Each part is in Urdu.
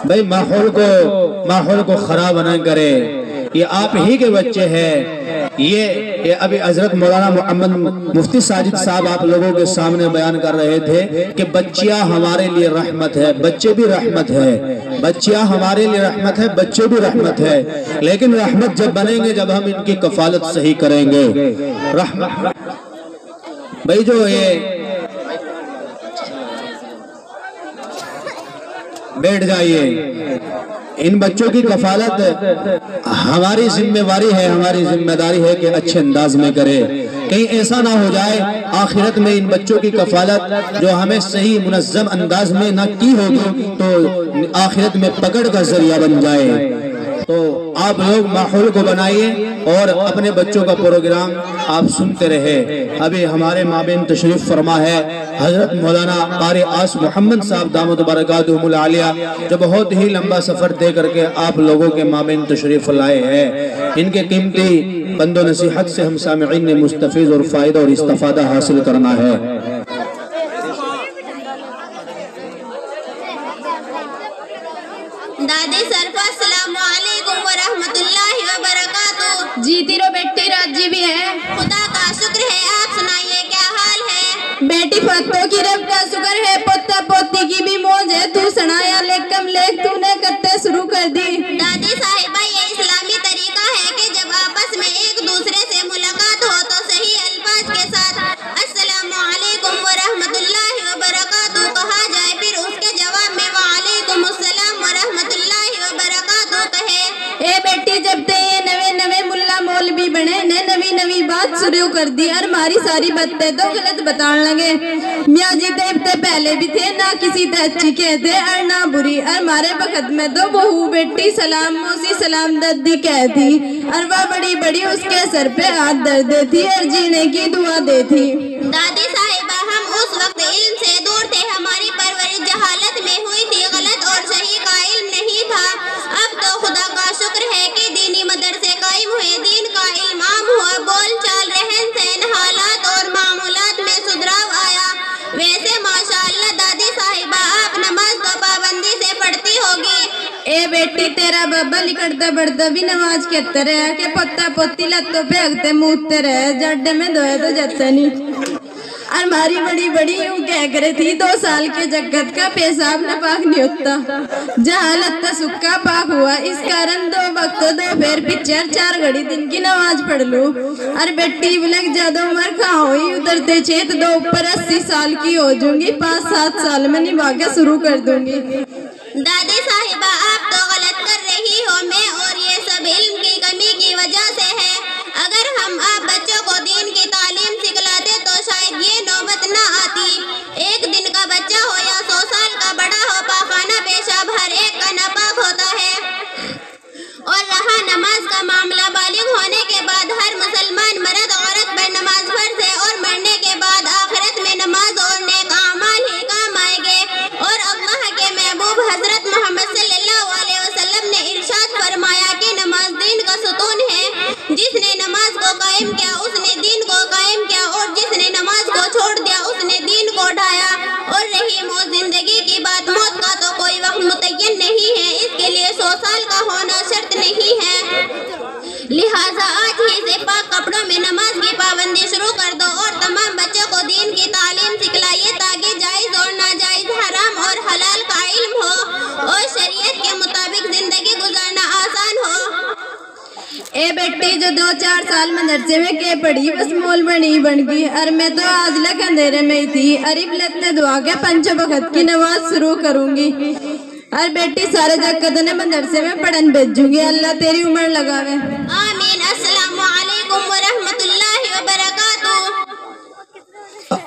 بھائی ماحول کو خراب نہ کرے، یہ آپ ہی کے بچے ہیں۔ یہ ابھی حضرت مولانا محمد مفتی ساجد صاحب آپ لوگوں کے سامنے بیان کر رہے تھے کہ بچیاں ہمارے لیے رحمت ہے، بچے بھی رحمت ہے، بچیاں ہمارے لیے رحمت ہے، بچے بھی رحمت ہے، لیکن رحمت جب بنیں گے جب ہم ان کی کفالت صحیح کریں گے۔ بھائی جو یہ بیٹھ جائیے، ان بچوں کی کفالت ہماری ذمہ داری ہے، ہماری ذمہ داری ہے کہ اچھے انداز میں کرے، کہیں ایسا نہ ہو جائے آخرت میں ان بچوں کی کفالت جو ہمیں صحیح منظم انداز میں نہ کی ہوگی تو آخرت میں پکڑ کا ذریعہ بن جائے۔ تو آپ لوگ ماحول کو بنائیے اور اپنے بچوں کا پروگرام آپ سنتے رہے۔ ابھی ہمارے مابین تشریف فرما ہے حضرت مولانا قاری آس محمد صاحب دامت برکاتہم العالیہ، جو بہت ہی لمبا سفر دے کر کے آپ لوگوں کے مابین تشریف لائے ہیں۔ ان کے قیمتی بند و نصیحت سے ہم سامعین نے مستفیض اور فائدہ اور استفادہ حاصل کرنا ہے۔ دادی سرفا السلام علیکم ورحمت اللہ وبرکاتہ۔ جیتی رو بیٹی راجی بھی ہے، خدا کا شکر ہے، آپ سنائیے کیا حال ہے؟ بیٹی فتوں کی رب کا شکر ہے، پوتا پوتی کی بھی موج ہے، تو سنایا لیکم لیک تو نے کتے شروع کر دی۔ دادی صاحبہ یہ اسلامی طریقہ ہے کہ جب آپس میں ایک دوسرے سے ملاقات ہو تو صحیح الفاظ کے ساتھ السلام علیکم ورحمت اللہ وبرکاتہ کہا جائے، پھر اس کے جواب میں وعلیکم السلام ورحمت اللہ وبرکاتہ کہے۔ اے بیٹی جب تے یہ نوے ملا مولوی بنے نے نوی بات شروع کر دی اور ہماری ساری باتیں تو غلط بتان لگے۔ میاں جی تے پہلے بھی تھے، نہ کسی تے اچھی کہتے اور نہ بری، اور ہمارے وقت میں تو بہو بیٹی سلام موسی سلام دادی کہتی اور وہ بڑی اس کے سر پہ ہاتھ دھر دیتی اور جینے کی دعا دیتی۔ دادی صاحبہ ہم اس وقت علم سے دور تھے، ہماری پرورش جہالت میں ہوئی تھی، غلط اور صحیح کا علم نہیں تھا۔ اب تو خدا کا شکر ہے کہ دینی مدرسے قائم ہوئے، دین کا علم عام ہوا، بول چال رہن سہن حالات اور معمولات میں سدھراؤ آیا۔ ویسے ماشاءاللہ دادی صاحبہ آپ نماز تو پابندی سے پڑھتی ہوگی۔ اے بیٹی تیرا بابا لکھتا بڑھتا بھی نماز کہتا رہا کہ پوتا پوتی لتوں پہ اگتے موتتے رہے، جڈے میں دھوئے تو جاتا نہیں۔ اور ہماری بڑی یوں کہہ کرے تھی 2 سال کے جگت کا پیشاب نہ پاک نہیں ہوتا، جہالت تا سکا پاک ہوا، اس کارن 2 وقت 2 پھر پچھر 4 گھڑی دن کی نماز پڑھ لوں۔ اور بیٹی بلک زیادہ عمر کہاں ہوئی، ادھرتے 6 2 اوپر 80 سال کی ہو جوں گی، 5-7 سال میں نبھا کے شروع کر دوں گی۔ دادی صاحبہ آپ تو غلط کر رہی ہو، میں اور یہ سب علم کی کمی کی وجہ سے ہے۔ اگر ہم آپ بچوں کو دین کی تعلیم سکھلاتے تو شاید یہ نوبت نہ آتی۔ ایک دن کا بچہ ہو یا 100 سال کا بڑا ہو، پاخانہ پیشاب ہر ایک کا ناپاک ہوتا ہے۔ اور رہا نماز کا معاملہ، بالغ ہونے کے بعد ہر مسلمان مرد عورت پر نماز فرض ہے، اور مرنے کے بعد آخرت میں نماز اور نیک اعمال ہی کام آئیں گے۔ اور اللہ کے محبوب حضرت محمد صلی اللہ علیہ وسلم نے ارشاد فرمایا کہ نماز دین کا ستون ہے، جس نے نماز کو قائم کیا اس نے دین کو قائم کیا، اور جس نے نماز کو چھوڑ دیا اس نے دین کو ڈھایا۔ اور رہی موت زندگی کی بات، موت کا تو کوئی وقت متعین نہیں ہے، اس کے لیے 100 سال کا ہونا شرط نہیں ہے، لہٰذا آج ہی سے پاک کپڑوں میں نماز کی پابندی شروع کر دو اور تمام بچوں کو دین کی تعلیم سکھلائیے تاکہ جائز اور ناجائز، حرام اور حلال کا علم ہو اور شریعت کے مطابق زندگی گزارنا آسان ہو۔ اے بیٹی جو 2-4 سال مدرسے میں کے پڑھی بس مول بن گئی، اور میں تو آج لک اندھیرے میں ہی تھی، عرب لتے دعا کے 5 وقت کی نماز شروع کروں گی۔ اور بیٹی سارے جگت نے مدرسے میں پڑھن بھیجوں گی، اللہ تیری عمر لگاوے۔ آمین۔ السلام علیکم ورحمت اللہ وبرکاتہ۔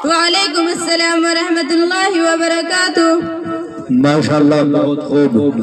وعلیکم السلام ورحمت اللہ وبرکاتہ۔ ماشاءاللہ بہت خوب۔